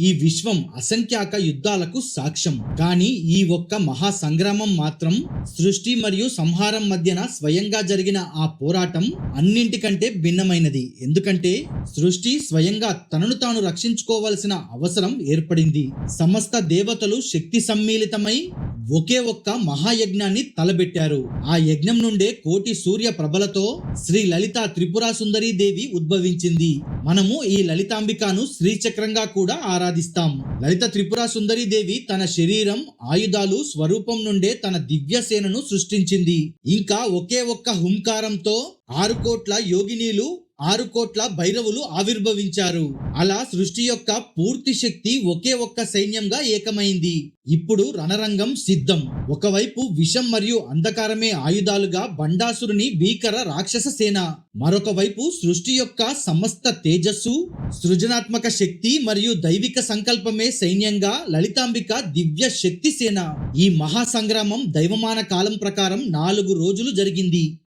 ఈ విశ్వం అసంఖ్యాక యుద్ధాలకు సాక్ష్యం. కానీ ఈ ఒక్క మహా సంగ్రామం మాత్రం సృష్టి మరియు సంహారం మధ్యన స్వయంగా జరిగిన ఆ పోరాటం అన్నింటికంటే భిన్నమైనది. ఎందుకంటే సృష్టి స్వయంగా తనను తాను రక్షించుకోవలసిన అవసరం ఏర్పడింది. సమస్త దేవతలు శక్తి సమ్మిళితమై ఒకే ఒక్క మహాయజ్ఞాన్ని తలబెట్టారు. ఆ యజ్ఞం నుండే కోటి సూర్య ప్రభలతో శ్రీ లలిత త్రిపురా సుందరీ దేవి ఉద్భవించింది. మనము ఈ లలితాంబికను శ్రీచక్రంగా కూడా ఆరాధిస్తాం. లలిత త్రిపురా సుందరీ దేవి తన శరీరం, ఆయుధాలు, స్వరూపం నుండే తన దివ్య సేనను సృష్టించింది. ఇంకా ఒకే ఒక్క హుంకారంతో 6 కోట్ల యోగినీలు, 6 కోట్ల భైరవులు ఆవిర్భవించారు. అలా సృష్టి యొక్క పూర్తి శక్తి ఒకే ఒక్క సైన్యంగా ఏకమైంది. ఇప్పుడు రణరంగం సిద్ధం. ఒకవైపు విషం మరియు అంధకారమే ఆయుధాలుగా బండాసురుని భీకర రాక్షస సేన, మరొక వైపు సృష్టి యొక్క సమస్త తేజస్సు, సృజనాత్మక శక్తి మరియు దైవిక సంకల్పమే సైన్యంగా లలితాంబిక దివ్య శక్తి సేన. ఈ మహా సంగ్రామం దైవమాన కాలం ప్రకారం 4 రోజులు జరిగింది.